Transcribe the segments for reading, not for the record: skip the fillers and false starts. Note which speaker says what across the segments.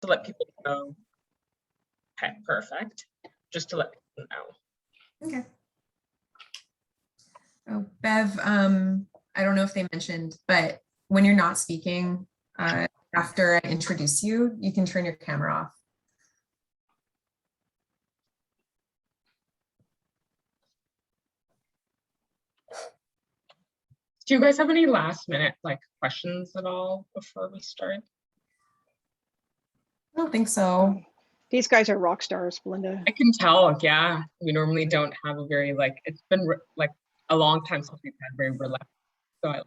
Speaker 1: to let people know. Okay, perfect. Just to let people know.
Speaker 2: Okay. Oh, Bev, I don't know if they mentioned, but when you're not speaking, after I introduce you, you can turn your camera off.
Speaker 1: Do you guys have any last minute questions at all before we start?
Speaker 2: I don't think so.
Speaker 3: These guys are rock stars, Belinda.
Speaker 1: I can tell, yeah. We normally don't have a very it's been a long time since we've had very relaxed. So I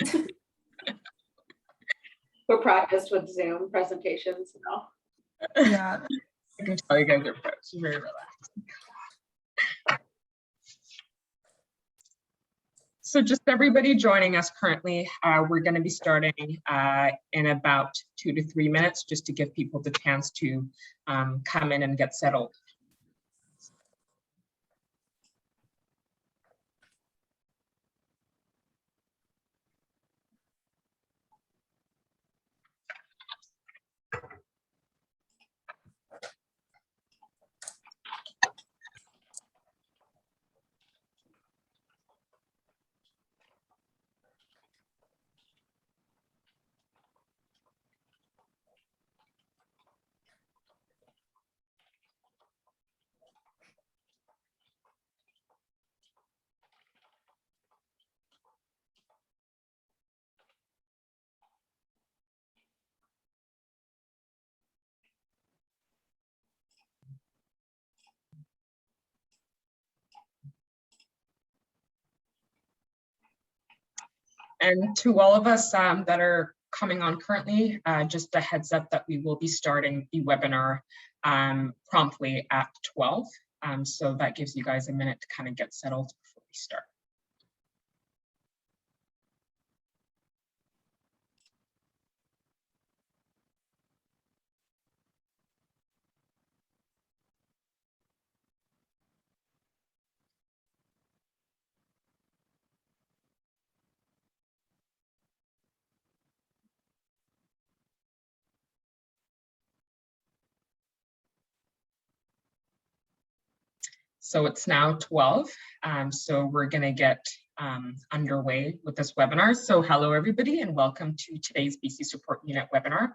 Speaker 1: like
Speaker 4: We're practiced with Zoom presentations now.
Speaker 2: Yeah.
Speaker 1: I can tell you guys are very relaxed. So just everybody joining us currently, we're going to be starting in about 2 to 3 minutes, just to give people the chance to come in and get settled. And to all of us that are coming on currently, just a heads up that we will be starting the webinar promptly at 12. So that gives you guys a minute to kind of get settled before we start. So it's now 12, so we're going to get underway with this webinar. So hello everybody and welcome to today's BC Support Unit webinar.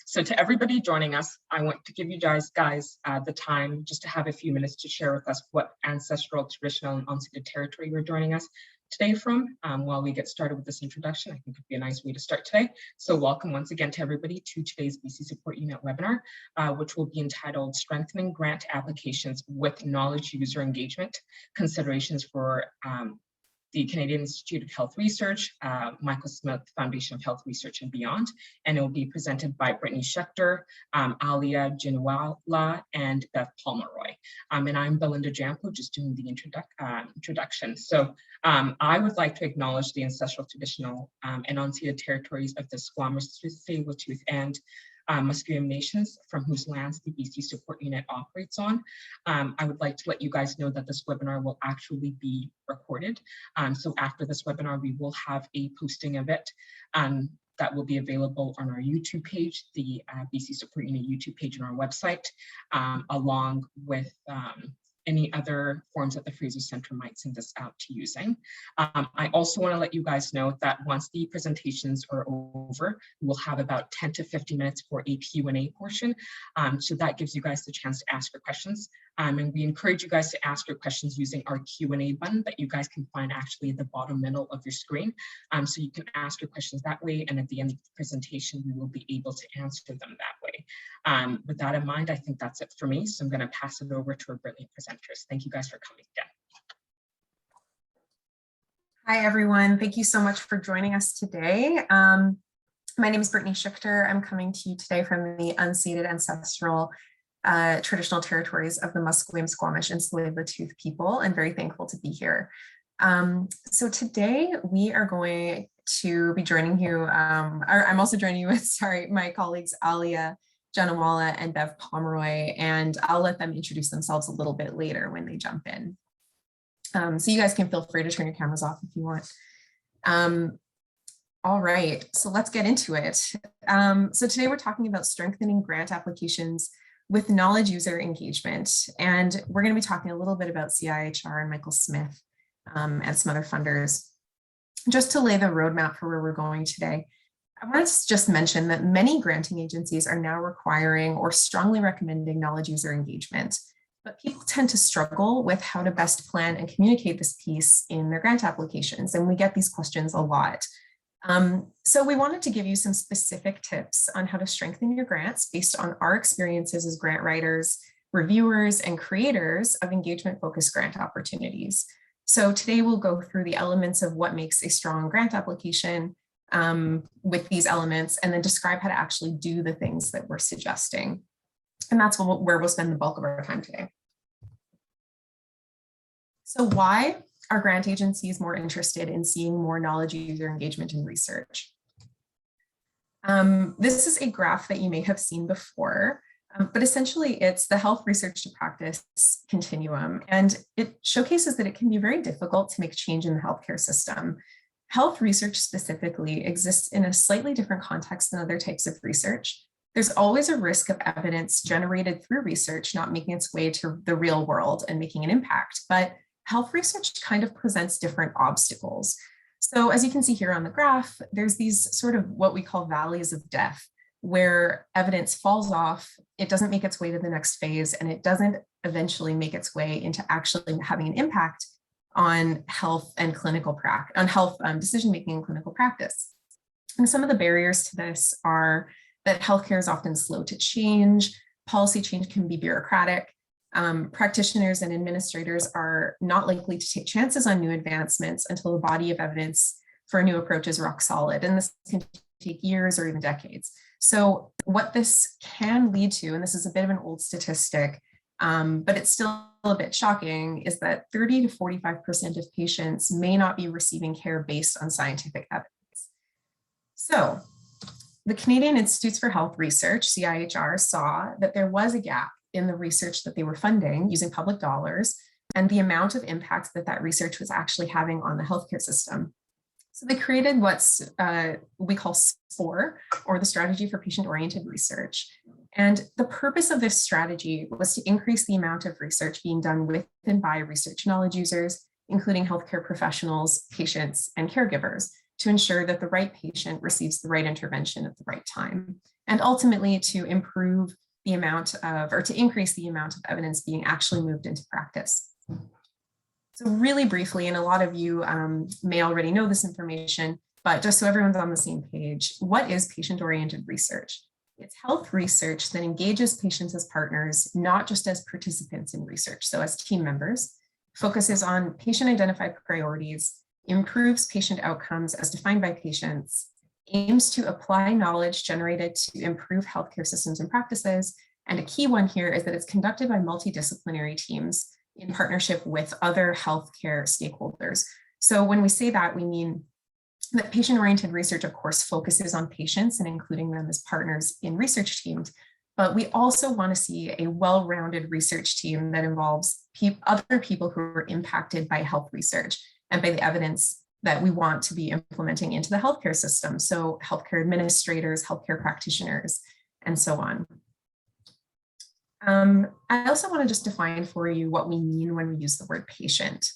Speaker 1: So to everybody joining us, I want to give you guys the time just to have a few minutes to share with us what ancestral, traditional, and unceded territory you're joining us today from. While we get started with this introduction, I think it'd be a nice way to start today. So welcome once again to everybody to today's BC Support Unit webinar, which will be entitled Strengthening Grant Applications with Knowledge User Engagement, Considerations for the Canadian Institute of Health Research, Michael Smith Foundation of Health Research and Beyond, and it will be presented by Brittney Schicter, Alia, Januwalla, and Beth Pomeroy. And I'm Belinda Jampo, just doing the introduction. So I would like to acknowledge the ancestral, traditional, and unceded territories of the Squamish, Tsleil-Waututh, and Musqueam nations from whose lands the BC Support Unit operates on. I would like to let you guys know that this webinar will actually be recorded. So after this webinar, we will have a posting of it that will be available on our YouTube page, the BC Support Unit YouTube page on our website, along with any other forms that the Fraser Centre might send us out to using. I also want to let you guys know that once the presentations are over, we'll have about 10 to 15 minutes for a Q&A portion. So that gives you guys the chance to ask your questions. And we encourage you guys to ask your questions using our Q&A button that you guys can find actually at the bottom middle of your screen. So you can ask your questions that way, and at the end of the presentation, we will be able to answer them that way. With that in mind, I think that's it for me. So I'm going to pass it over to our brilliant presenters. Thank you guys for coming again.
Speaker 2: Hi, everyone. Thank you so much for joining us today. My name is Brittney Schicter. I'm coming to you today from the unceded ancestral traditional territories of the Musqueam, Squamish, and Tsleil-Waututh people, and very thankful to be here. So today we are going to be joining you, I'm also joining you with, my colleagues Alia, Januwalla, and Bev Pomeroy, and I'll let them introduce themselves a little bit later when they jump in. So you guys can feel free to turn your cameras off if you want. All right, so let's get into it. So today we're talking about strengthening grant applications with knowledge user engagement. And we're going to be talking a little bit about CIHR and Michael Smith and some other funders. Just to lay the roadmap for where we're going today, I want to just mention that many granting agencies are now requiring or strongly recommending knowledge user engagement, but people tend to struggle with how to best plan and communicate this piece in their grant applications. And we get these questions a lot. So we wanted to give you some specific tips on how to strengthen your grants based on our experiences as grant writers, reviewers, and creators of engagement-focused grant opportunities. So today we'll go through the elements of what makes a strong grant application with these elements, and then describe how to actually do the things that we're suggesting. And that's where we'll spend the bulk of our time today. So why are grant agencies more interested in seeing more knowledge user engagement in research? This is a graph that you may have seen before, but essentially it's the health research to practice continuum, and it showcases that it can be very difficult to make change in the healthcare system. Health research specifically exists in a slightly different context than other types of research. There's always a risk of evidence generated through research not making its way to the real world and making an impact, but health research kind of presents different obstacles. So as you can see here on the graph, there's these sort of what we call valleys of death, where evidence falls off, it doesn't make its way to the next phase, and it doesn't eventually make its way into actually having an impact on health and clinical practice, on health decision-making and clinical practice. And some of the barriers to this are that healthcare is often slow to change, policy change can be bureaucratic, practitioners and administrators are not likely to take chances on new advancements until the body of evidence for a new approach is rock solid. And this can take years or even decades. So what this can lead to, and this is a bit of an old statistic, but it's still a bit shocking, is that 30 to 45% of patients may not be receiving care based on scientific evidence. So the Canadian Institutes for Health Research, CIHR, saw that there was a gap in the research that they were funding using public dollars and the amount of impact that that research was actually having on the healthcare system. So they created what's we call SPORE, or the Strategy for Patient-Oriented Research. And the purpose of this strategy was to increase the amount of research being done with and by research knowledge users, including healthcare professionals, patients, and caregivers, to ensure that the right patient receives the right intervention at the right time, and ultimately to improve the amount of, or to increase the amount of evidence being actually moved into practice. So really briefly, and a lot of you may already know this information, but just so everyone's on the same page, what is patient-oriented research? It's health research that engages patients as partners, not just as participants in research, so as team members, focuses on patient-identified priorities, improves patient outcomes as defined by patients, aims to apply knowledge generated to improve healthcare systems and practices. And a key one here is that it's conducted by multidisciplinary teams in partnership with other healthcare stakeholders. So when we say that, we mean that patient-oriented research, of course, focuses on patients and including them as partners in research teams. But we also want to see a well-rounded research team that involves other people who are impacted by health research and by the evidence that we want to be implementing into the healthcare system. So healthcare administrators, healthcare practitioners, and so on. I also want to just define for you what we mean when we use the word patient.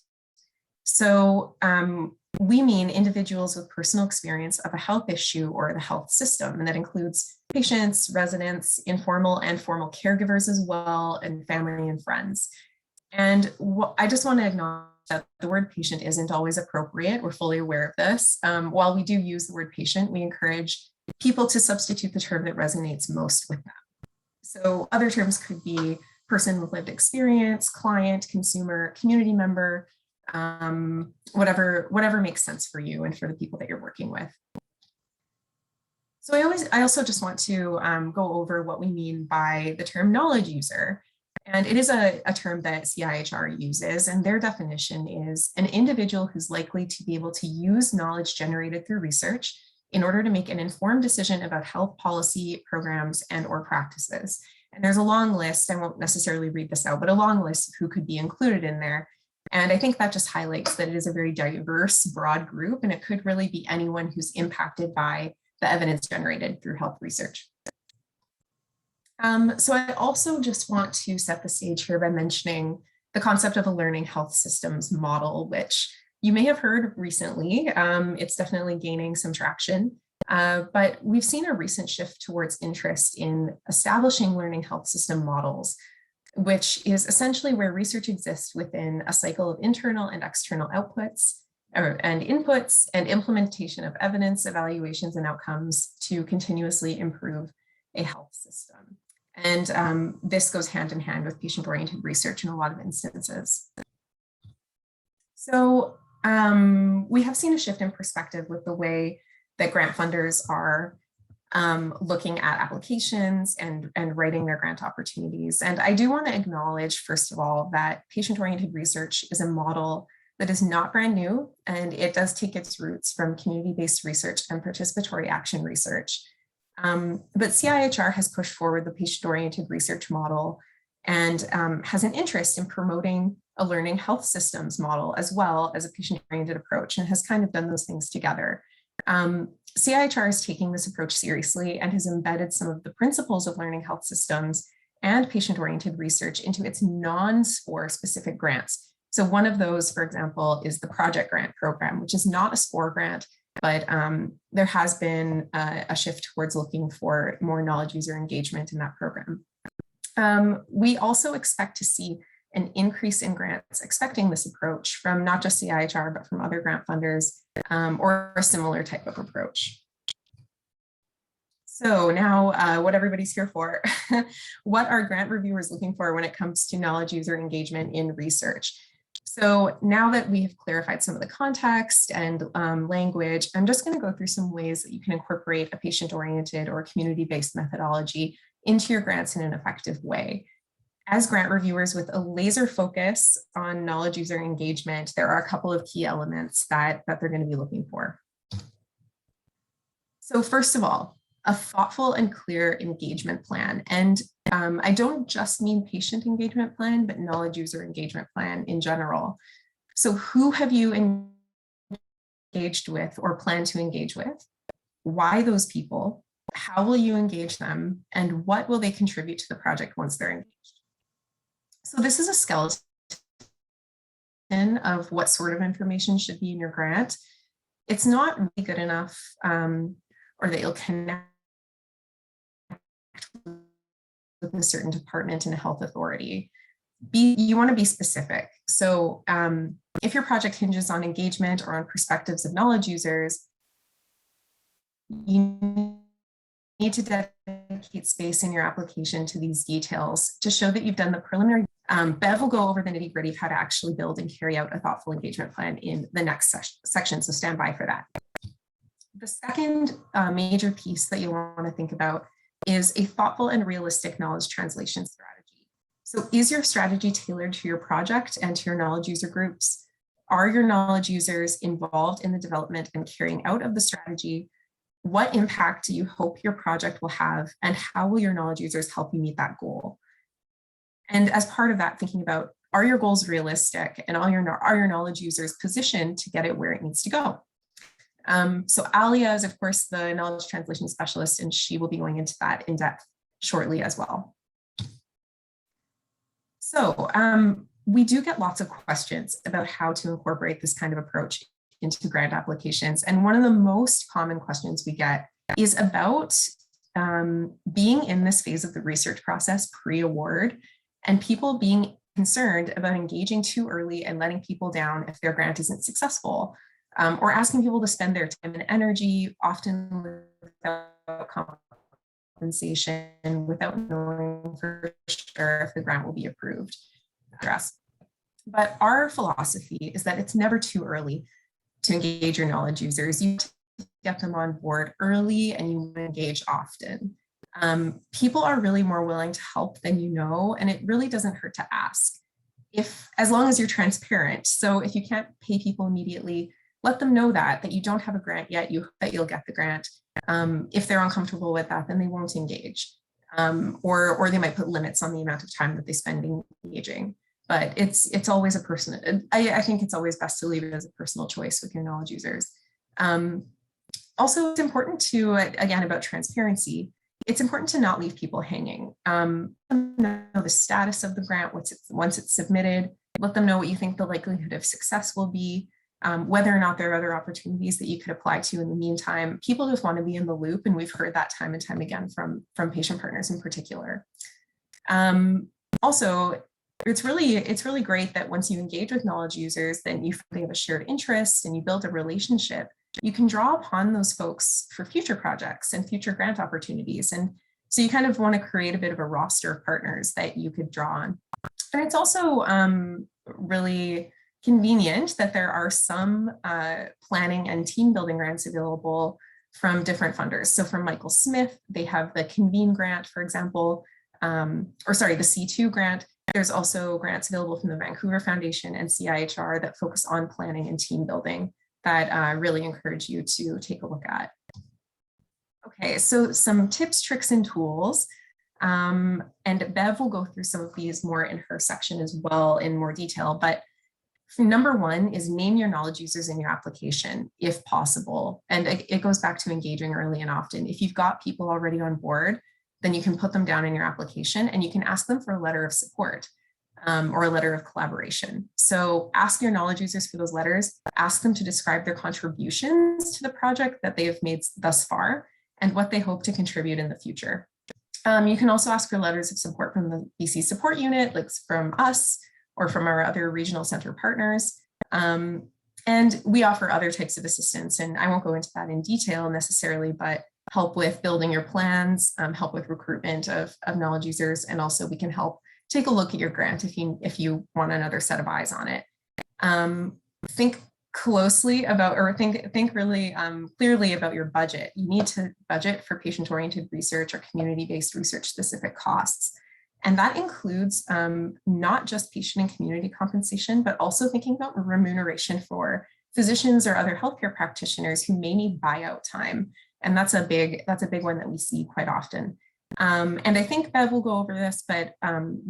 Speaker 2: So we mean individuals with personal experience of a health issue or the health system, and that includes patients, residents, informal and formal caregivers as well, and family and friends. And I just want to acknowledge that the word patient isn't always appropriate. We're fully aware of this. While we do use the word patient, we encourage people to substitute the term that resonates most with them. So other terms could be person with lived experience, client, consumer, community member, whatever makes sense for you and for the people that you're working with. So I also just want to go over what we mean by the term knowledge user. And it is a term that CIHR uses, and their definition is an individual who's likely to be able to use knowledge generated through research in order to make an informed decision about health policy, programs, and or practices. And there's a long list, I won't necessarily read this out, but a long list of who could be included in there. And I think that just highlights that it is a very diverse, broad group, and it could really be anyone who's impacted by the evidence generated through health research. So I also just want to set the stage here by mentioning the concept of a learning health systems model, which you may have heard recently. It's definitely gaining some traction, but we've seen a recent shift towards interest in establishing learning health system models, which is essentially where research exists within a cycle of internal and external outputs and inputs and implementation of evidence, evaluations, and outcomes to continuously improve a health system. And this goes hand in hand with patient-oriented research in a lot of instances. So we have seen a shift in perspective with the way that grant funders are looking at applications and writing their grant opportunities. And I do want to acknowledge, first of all, that patient-oriented research is a model that is not brand new, and it does take its roots from community-based research and participatory action research. But CIHR has pushed forward the patient-oriented research model and has an interest in promoting a learning health systems model as well as a patient-oriented approach, and has kind of done those things together. CIHR is taking this approach seriously and has embedded some of the principles of learning health systems and patient-oriented research into its non-SPOR specific grants. So one of those, for example, is the project grant program, which is not a SPOR grant, but there has been a shift towards looking for more knowledge user engagement in that program. We also expect to see an increase in grants expecting this approach from not just CIHR, but from other grant funders or a similar type of approach. So now what everybody's here for, what are grant reviewers looking for when it comes to knowledge user engagement in research? So now that we have clarified some of the context and language, I'm just going to go through some ways that you can incorporate a patient-oriented or community-based methodology into your grants in an effective way. As grant reviewers with a laser focus on knowledge user engagement, there are a couple of key elements that they're going to be looking for. So first of all, a thoughtful and clear engagement plan. And I don't just mean patient engagement plan, but knowledge user engagement plan in general. So who have you engaged with or plan to engage with? Why those people? How will you engage them? And what will they contribute to the project once they're engaged? So this is a skeleton of what sort of information should be in your grant. It's not really good enough or that you'll connect with a certain department in a health authority. You want to be specific. So if your project hinges on engagement or on perspectives of knowledge users, you need to dedicate space in your application to these details to show that you've done the preliminary. Bev will go over the nitty-gritty of how to actually build and carry out a thoughtful engagement plan in the next section, so stand by for that. The second major piece that you'll want to think about is a thoughtful and realistic knowledge translation strategy. So is your strategy tailored to your project and to your knowledge user groups? Are your knowledge users involved in the development and carrying out of the strategy? What impact do you hope your project will have, and how will your knowledge users help you meet that goal? And as part of that, thinking about, are your goals realistic, and are your knowledge users positioned to get it where it needs to go? So Alia is, of course, the knowledge translation specialist, and she will be going into that in depth shortly as well. So we do get lots of questions about how to incorporate this kind of approach into grant applications. And one of the most common questions we get is about being in this phase of the research process pre-award, and people being concerned about engaging too early and letting people down if their grant isn't successful. Or asking people to spend their time and energy, often without compensation, without knowing for sure if the grant will be approved. But our philosophy is that it's never too early to engage your knowledge users. You get them on board early and you engage often. People are really more willing to help than you know, and it really doesn't hurt to ask, as long as you're transparent. So if you can't pay people immediately, let them know that you don't have a grant yet, that you'll get the grant. If they're uncomfortable with that, then they won't engage. Or they might put limits on the amount of time that they spend engaging. but it's always a personal, I think it's always best to leave it as a personal choice with your knowledge users. Also, it's important to, again, about transparency, it's important to not leave people hanging. Know the status of the grant once it's submitted, let them know what you think the likelihood of success will be, whether or not there are other opportunities that you could apply to in the meantime. People just want to be in the loop, and we've heard that time and time again from patient partners in particular. Also, it's really great that once you engage with knowledge users, then you have a shared interest and you build a relationship. You can draw upon those folks for future projects and future grant opportunities. And so you kind of want to create a bit of a roster of partners that you could draw on. And it's also really convenient that there are some planning and team building grants available from different funders. So from Michael Smith, they have the Convene grant, for example, the C2 grant. There's also grants available from the Vancouver Foundation and CIHR that focus on planning and team building that really encourage you to take a look at. Okay, so some tips, tricks, and tools. And Bev will go through some of these more in her section as well in more detail, but number one is name your knowledge users in your application if possible. And it goes back to engaging early and often. If you've got people already on board, then you can put them down in your application and you can ask them for a letter of support or a letter of collaboration. So ask your knowledge users for those letters, ask them to describe their contributions to the project that they have made thus far and what they hope to contribute in the future. You can also ask for letters of support from the BC Support Unit, like from us or from our other regional center partners. And we offer other types of assistance, and I won't go into that in detail necessarily, but help with building your plans, help with recruitment of knowledge users, and also we can help take a look at your grant if you want another set of eyes on it. Think closely about, or think really clearly about your budget. You need to budget for patient-oriented research or community-based research-specific costs. And that includes not just patient and community compensation, but also thinking about remuneration for physicians or other healthcare practitioners who may need buyout time. And that's a big one that we see quite often. And I think Bev will go over this, but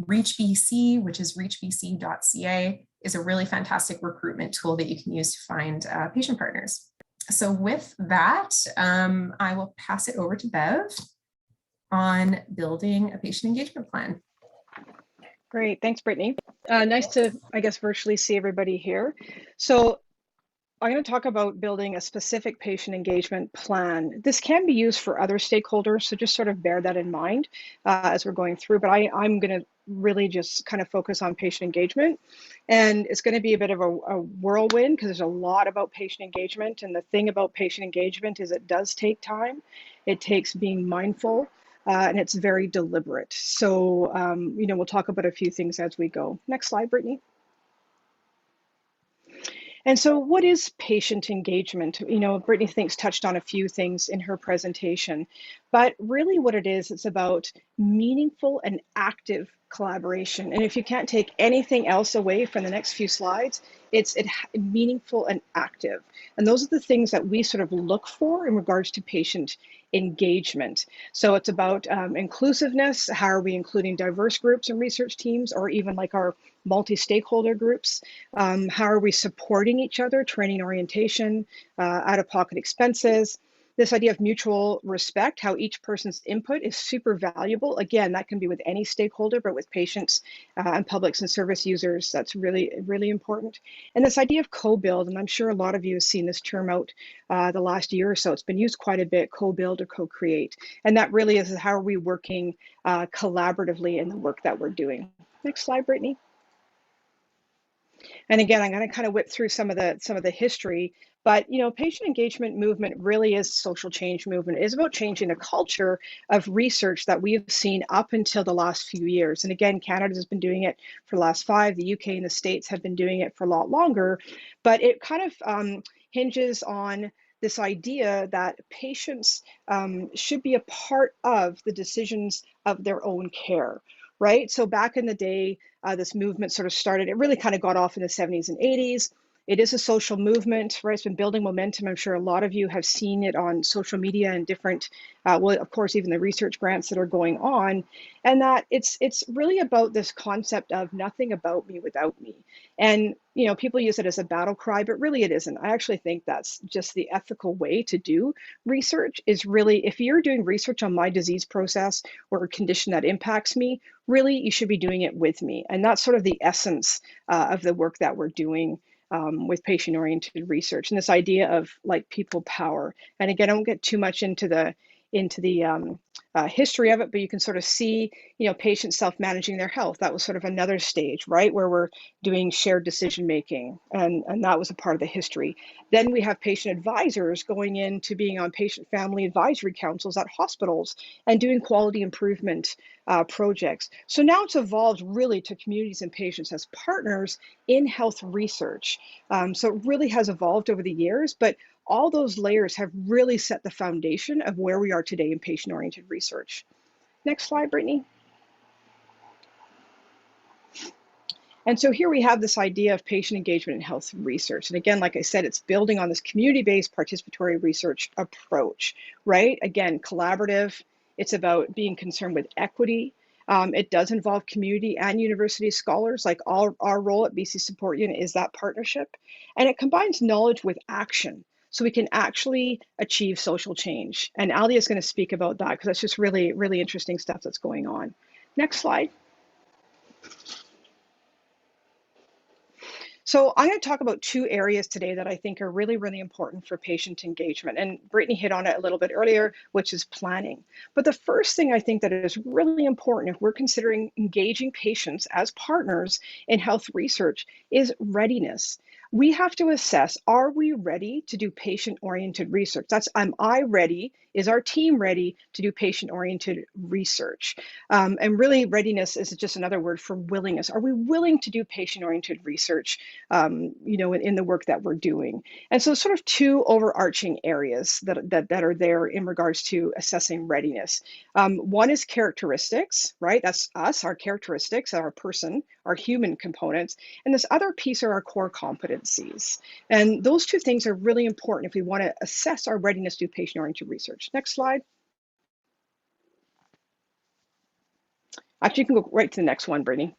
Speaker 2: Reach BC, which is reachbc.ca, is a really fantastic recruitment tool that you can use to find patient partners. So with that, I will pass it over to Bev on building a patient engagement plan.
Speaker 3: Great, thanks, Brittney. Nice to, I guess, virtually see everybody here. So I'm going to talk about building a specific patient engagement plan. This can be used for other stakeholders, so just sort of bear that in mind as we're going through, but I'm going to really just kind of focus on patient engagement. And it's going to be a bit of a whirlwind because there's a lot about patient engagement. And the thing about patient engagement is it does take time. It takes being mindful and it's very deliberate. So, we'll talk about a few things as we go. Next slide, Brittney. And so what is patient engagement? Brittney touched on a few things in her presentation, but really what it is, it's about meaningful and active collaboration. And if you can't take anything else away from the next few slides, it's meaningful and active. And those are the things that we sort of look for in regards to patient engagement. So it's about inclusiveness. How are we including diverse groups and research teams, or even like our multi-stakeholder groups? How are we supporting each other, training, orientation, out-of-pocket expenses? This idea of mutual respect, how each person's input is super valuable. Again, that can be with any stakeholder, but with patients and publics and service users, that's really, really important. And this idea of co-build, and I'm sure a lot of you have seen this term out the last year or so. It's been used quite a bit, co-build or co-create. And that really is how are we working collaboratively in the work that we're doing. Next slide, Brittney. And again, I'm going to kind of whip through some of the history, but patient engagement movement really is social change movement. It is about changing a culture of research that we have seen up until the last few years. And again, Canada has been doing it for the last 5, the UK and the States have been doing it for a lot longer, but it kind of hinges on this idea that patients should be a part of the decisions of their own care. Right. So back in the day, this movement sort of started, it really kind of got off in the 70s and 80s. It is a social movement, right? It's been building momentum. I'm sure a lot of you have seen it on social media and different, well, of course, even the research grants that are going on, and that it's really about this concept of nothing about me without me. And, you know, people use it as a battle cry, but really it isn't. I actually think that's just the ethical way to do research is really, if you're doing research on my disease process or a condition that impacts me, really you should be doing it with me. And that's sort of the essence of the work that we're doing with patient-oriented research, and this idea of like people power. And again, I won't get too much into the history of it, but you can sort of see, you know, patients self-managing their health. That was sort of another stage, right, where we're doing shared decision making, and that was a part of the history. Then we have patient advisors going into being on patient family advisory councils at hospitals and doing quality improvement projects. So now it's evolved really to communities and patients as partners in health research. So it really has evolved over the years, but all those layers have really set the foundation of where we are today in patient-oriented research. Next slide, Brittney. And so here we have this idea of patient engagement in health research. And again, like I said, it's building on this community-based participatory research approach, right? Again, collaborative. It's about being concerned with equity. It does involve community and university scholars, like our role at BC Support Unit is that partnership. And it combines knowledge with action, so we can actually achieve social change. And Alia is going to speak about that because that's just really, really interesting stuff that's going on. Next slide. So I'm going to talk about two areas today that I think are really, really important for patient engagement. And Brittney hit on it a little bit earlier, which is planning. But the first thing I think that is really important if we're considering engaging patients as partners in health research is readiness. We have to assess, are we ready to do patient-oriented research? That's, am I ready? Is our team ready to do patient-oriented research? And really, readiness is just another word for willingness. Are we willing to do patient-oriented research, you know, in the work that we're doing? And so sort of two overarching areas that are there in regards to assessing readiness. One is characteristics, right? That's us, our characteristics, our person, our human components. And this other piece are our core competencies. And those two things are really important if we want to assess our readiness to do patient-oriented research. Next slide. Actually, you can go right to the next one, Brittney.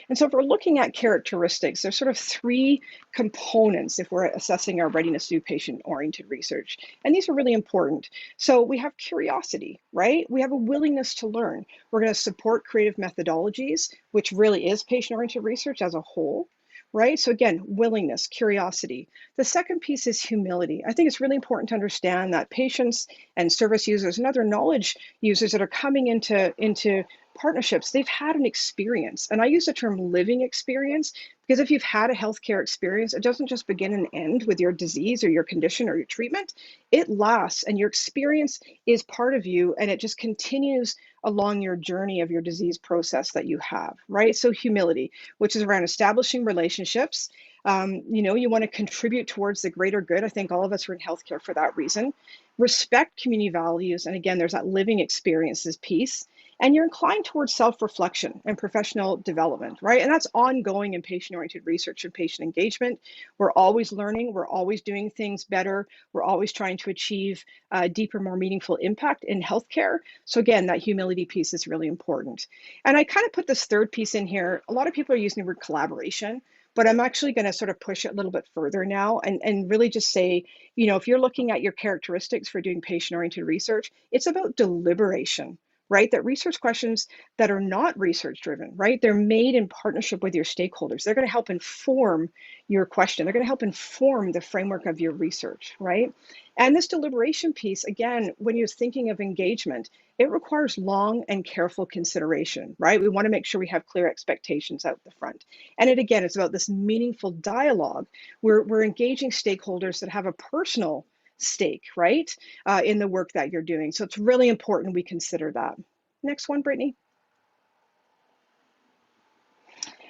Speaker 3: And so if we're looking at characteristics, there's sort of three components if we're assessing our readiness to do patient-oriented research. And these are really important. So we have curiosity, right? We have a willingness to learn. We're going to support creative methodologies, which really is patient-oriented research as a whole. Right? So again, willingness, curiosity. The second piece is humility. I think it's really important to understand that patients and service users and other knowledge users that are coming into partnerships, they've had an experience. And I use the term living experience because if you've had a healthcare experience, it doesn't just begin and end with your disease or your condition or your treatment. It lasts, and your experience is part of you, and it just continues along your journey of your disease process that you have, right? So humility, which is around establishing relationships. You know, you want to contribute towards the greater good. I think all of us are in healthcare for that reason. Respect community values. And again, there's that living experiences piece. And you're inclined towards self-reflection and professional development, right? And that's ongoing in patient-oriented research and patient engagement. We're always learning. We're always doing things better. We're always trying to achieve deeper, more meaningful impact in healthcare. So again, that humility piece is really important. And I kind of put this third piece in here. A lot of people are using the word collaboration, but I'm actually going to sort of push it a little bit further now and really just say, you know, if you're looking at your characteristics for doing patient-oriented research, it's about deliberation, right? That research questions that are not research driven, right? They're made in partnership with your stakeholders. They're going to help inform your question. They're going to help inform the framework of your research, right? And this deliberation piece, again, when you're thinking of engagement, it requires long and careful consideration, right? We want to make sure we have clear expectations out the front. And it, again, it's about this meaningful dialogue where we're engaging stakeholders that have a personal stake, right, in the work that you're doing. So it's really important we consider that. Next one, Brittney.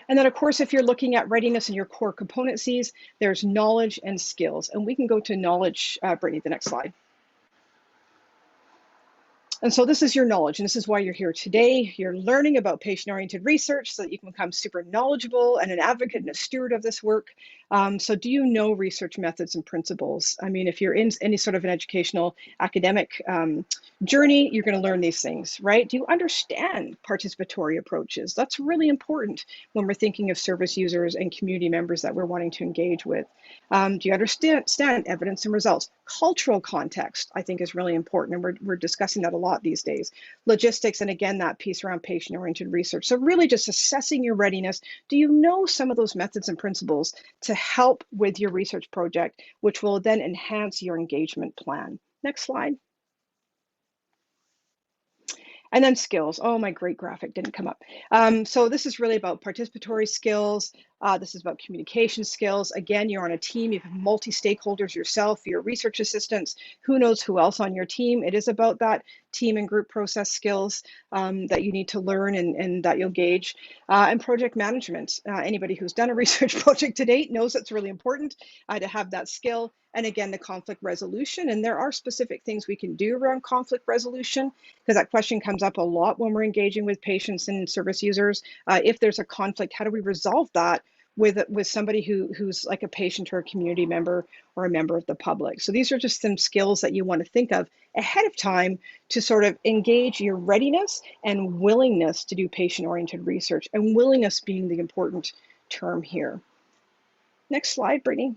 Speaker 3: And then, of course, if you're looking at readiness and your core competencies, there's knowledge and skills. And we can go to knowledge, Brittney, the next slide. And so this is your knowledge, and this is why you're here today. You're learning about patient-oriented research so that you can become super knowledgeable and an advocate and a steward of this work. So do you know research methods and principles? I mean, if you're in any sort of an educational academic journey, you're going to learn these things, right? Do you understand participatory approaches? That's really important when we're thinking of service users and community members that we're wanting to engage with. Do you understand evidence and results? Cultural context, I think, is really important, and we're discussing that a lot these days. Logistics, and again, that piece around patient-oriented research. So really just assessing your readiness. Do you know some of those methods and principles to help with your research project, which will then enhance your engagement plan? Next slide. And then skills. Oh, my great graphic didn't come up. So this is really about participatory skills. This is about communication skills. Again, you're on a team. You have multi-stakeholders yourself, your research assistants, who knows who else on your team. It is about that team and group process skills that you need to learn and that you'll gauge. And project management. Anybody who's done a research project to date knows it's really important to have that skill. And again, the conflict resolution. And there are specific things we can do around conflict resolution, because that question comes up a lot when we're engaging with patients and service users. If there's a conflict, how do we resolve that with somebody who's like a patient or a community member or a member of the public? So these are just some skills that you want to think of ahead of time to sort of engage your readiness and willingness to do patient-oriented research, and willingness being the important term here. Next slide, Brittney.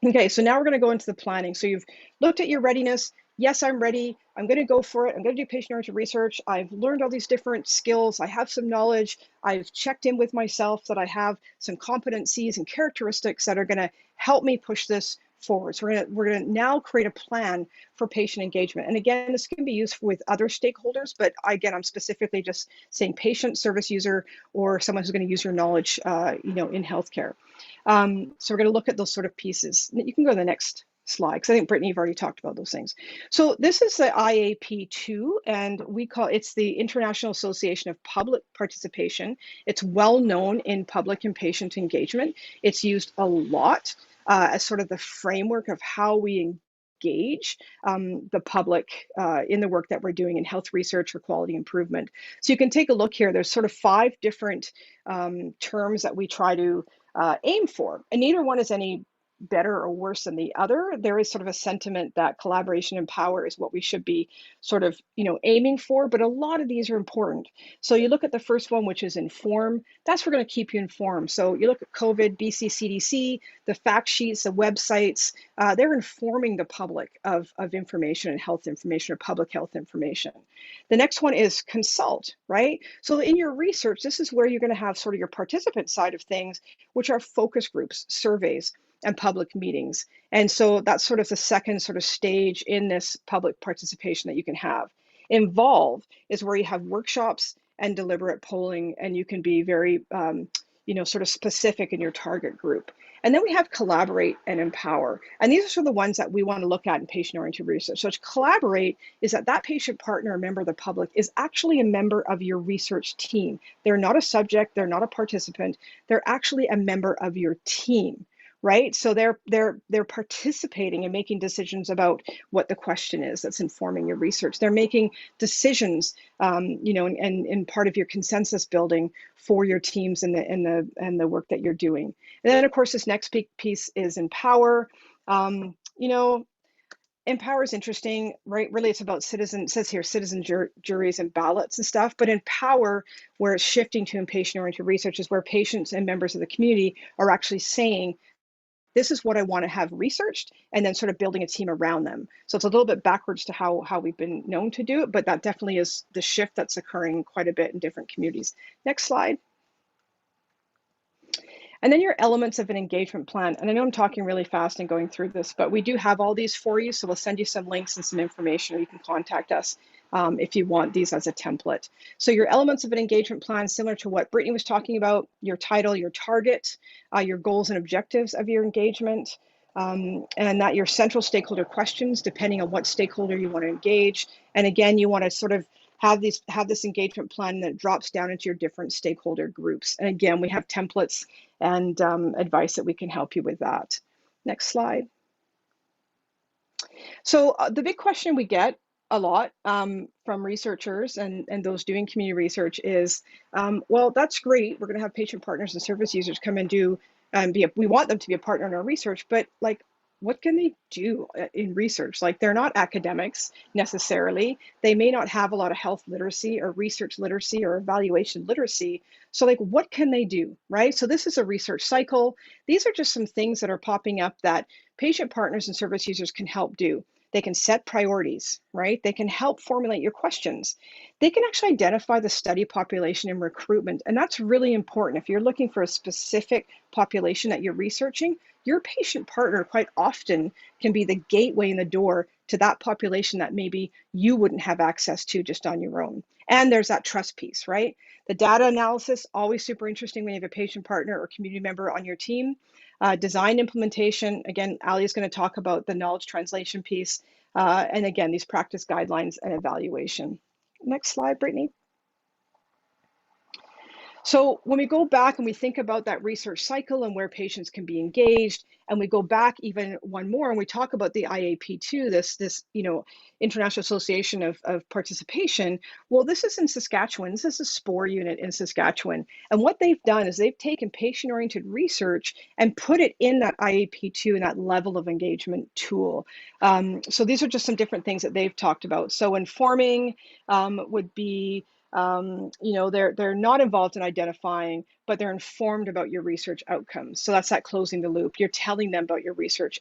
Speaker 3: Okay, so now we're going to go into the planning. So you've looked at your readiness. Yes, I'm ready. I'm going to go for it. I'm going to do patient-oriented research. I've learned all these different skills. I have some knowledge. I've checked in with myself that I have some competencies and characteristics that are going to help me push this forward. So we're going to now create a plan for patient engagement. And again, this can be used with other stakeholders, but again, I'm specifically just saying patient, service user, or someone who's going to use your knowledge, in healthcare. So we're going to look at those sort of pieces. You can go to the next slide, because I think Brittney, you've already talked about those things. So this is the IAP2, and it's the International Association of Public Participation. It's well known in public and patient engagement. It's used a lot as sort of the framework of how we engage the public in the work that we're doing in health research or quality improvement. So you can take a look here. There's sort of 5 different terms that we try to aim for, and neither one is any better or worse than the other. There is sort of a sentiment that collaboration and power is what we should be sort of, aiming for, but a lot of these are important. So you look at the first one, which is inform. That's what's going to keep you informed. So you look at COVID, BC CDC, the fact sheets, the websites, they're informing the public of information and health information or public health information. The next one is consult, right? So in your research, this is where you're going to have sort of your participant side of things, which are focus groups, surveys, and public meetings. And so that's sort of the second sort of stage in this public participation that you can have. Involve is where you have workshops and deliberate polling, and you can be very, sort of specific in your target group. And then we have collaborate and empower. And these are sort of the ones that we want to look at in patient-oriented research. So to collaborate is that patient partner or member of the public is actually a member of your research team. They're not a subject, they're not a participant, they're actually a member of your team. Right, so they're participating and making decisions about what the question is that's informing your research. They're making decisions, and part of your consensus building for your teams and the work that you're doing. And then, of course, this next piece is empower. Empower is interesting, right? Really, it's about citizen juries and ballots and stuff. But empower, where it's shifting to patient-oriented research, is where patients and members of the community are actually saying, this is what I want to have researched, and then sort of building a team around them. So it's a little bit backwards to how we've been known to do it, but that definitely is the shift that's occurring quite a bit in different communities. Next slide. And then your elements of an engagement plan. And I know I'm talking really fast and going through this, but we do have all these for you. So we'll send you some links and some information, or you can contact us if you want these as a template. So your elements of an engagement plan, similar to what Brittney was talking about, your title, your target, your goals and objectives of your engagement, and that your central stakeholder questions, depending on what stakeholder you want to engage. And again, you want to sort of have this engagement plan that drops down into your different stakeholder groups. And again, we have templates and advice that we can help you with that. Next slide. So the big question we get a lot from researchers and those doing community research is, well, that's great. We're going to have patient partners and service users come and do, we want them to be a partner in our research, but like, what can they do in research? Like, they're not academics necessarily. They may not have a lot of health literacy or research literacy or evaluation literacy. So like, what can they do, right? So this is a research cycle. These are just some things that are popping up that patient partners and service users can help do. They can set priorities, right? They can help formulate your questions. They can actually identify the study population and recruitment. And that's really important. If you're looking for a specific population that you're researching, your patient partner quite often can be the gateway in the door to that population that maybe you wouldn't have access to just on your own. And there's that trust piece, right? The data analysis, always super interesting when you have a patient partner or community member on your team. Design implementation, again, Alia is going to talk about the knowledge translation piece. And again, these practice guidelines and evaluation. Next slide, Brittney. So when we go back and we think about that research cycle and where patients can be engaged, and we go back even one more and we talk about the IAP2, this International Association of Participation, well, this is in Saskatchewan. This is a SPOR unit in Saskatchewan. And what they've done is they've taken patient-oriented research and put it in that IAP2 and that level of engagement tool. So these are just some different things that they've talked about. So informing would be, they're not involved in identifying, but they're informed about your research outcomes. So that's that closing the loop. You're telling them about your research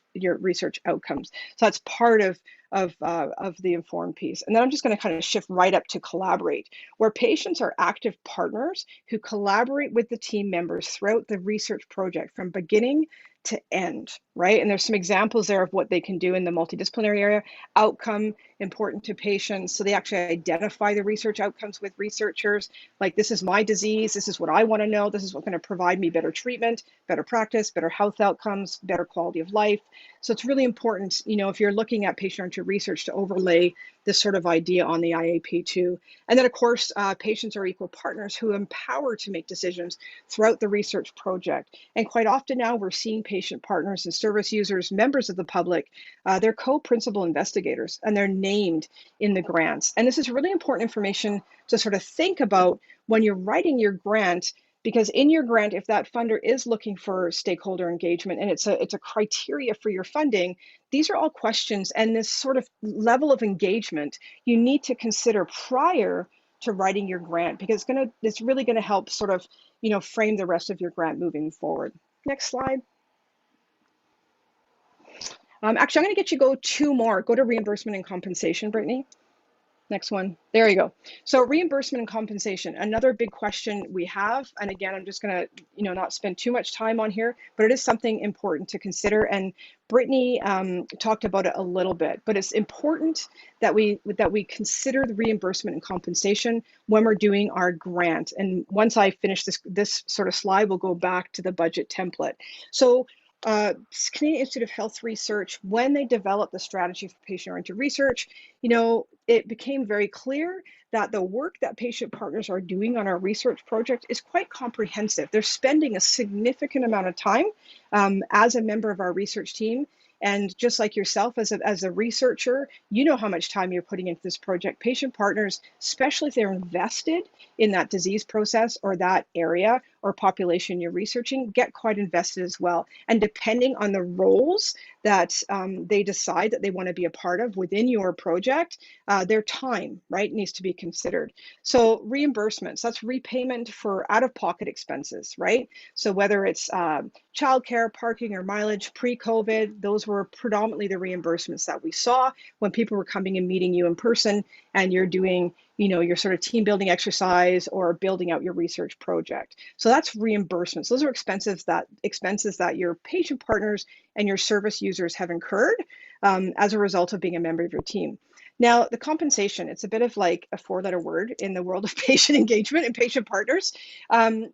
Speaker 3: outcomes. So that's part of the informed piece. And then I'm just going to kind of shift right up to collaborate, where patients are active partners who collaborate with the team members throughout the research project from beginning to end, right? And there's some examples there of what they can do in the multidisciplinary area. Outcome, important to patients. So they actually identify the research outcomes with researchers. Like, this is my disease. This is what I want to know. This is what's going to provide me better treatment, better practice, better health outcomes, better quality of life. So it's really important, if you're looking at patient-oriented research, to overlay this sort of idea on the IAP2. And then, of course, patients are equal partners who empower to make decisions throughout the research project. And quite often now we're seeing patient partners and service users, members of the public, they're co-principal investigators, and they're named in the grants. And this is really important information to sort of think about when you're writing your grant, because in your grant, if that funder is looking for stakeholder engagement and it's a criteria for your funding, these are all questions, and this sort of level of engagement you need to consider prior to writing your grant, because it's really going to help sort of frame the rest of your grant moving forward. Next slide. Actually, I'm going to get you go two more. Go to reimbursement and compensation, Brittney. Next one. There you go. So reimbursement and compensation, another big question we have. And again, I'm just going to, not spend too much time on here, but it is something important to consider. And Brittney talked about it a little bit, but it's important that we consider the reimbursement and compensation when we're doing our grant. And once I finish this sort of slide, we'll go back to the budget template. So Canadian Institute of Health Research, when they developed the strategy for patient-oriented research, it became very clear that the work that patient partners are doing on our research project is quite comprehensive. They're spending a significant amount of time as a member of our research team. And just like yourself as a researcher, you know how much time you're putting into this project. Patient partners, especially if they're invested in that disease process or that area or population you're researching, get quite invested as well. And depending on the roles that they decide that they want to be a part of within your project, their time, right, needs to be considered. So reimbursements, that's repayment for out-of-pocket expenses, right? So whether it's childcare, parking, or mileage, pre-COVID, those were predominantly the reimbursements that we saw when people were coming and meeting you in person and you're doing your sort of team building exercise or building out your research project. So that's reimbursements. Those are expenses that your patient partners and your service users have incurred as a result of being a member of your team. Now, the compensation, it's a bit of like a four-letter word in the world of patient engagement and patient partners.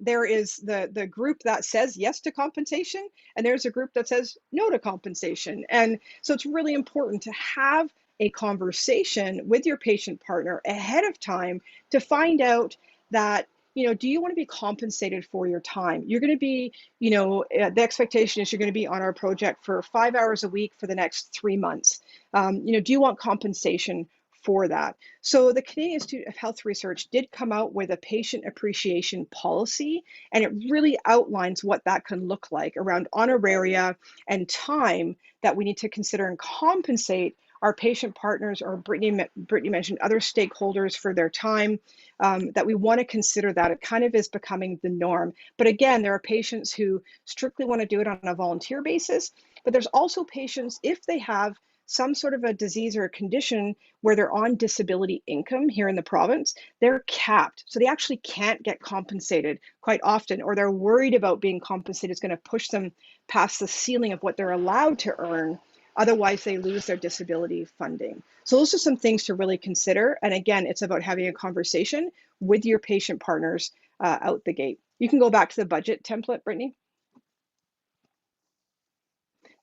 Speaker 3: There is the group that says yes to compensation, and there's a group that says no to compensation. And so it's really important to have a conversation with your patient partner ahead of time to find out that do you want to be compensated for your time? You're going to be, the expectation is you're going to be on our project for 5 hours a week for the next 3 months. Do you want compensation for that? So the Canadian Institute of Health Research did come out with a patient appreciation policy, and it really outlines what that can look like around honoraria and time that we need to consider and compensate our patient partners, or Brittney mentioned other stakeholders for their time, that we want to consider that. It kind of is becoming the norm. But again, there are patients who strictly want to do it on a volunteer basis, but there's also patients, if they have some sort of a disease or a condition where they're on disability income here in the province, they're capped. So they actually can't get compensated quite often, or they're worried about being compensated is going to push them past the ceiling of what they're allowed to earn. Otherwise, they lose their disability funding. So those are some things to really consider. And again, it's about having a conversation with your patient partners out the gate. You can go back to the budget template, Brittney.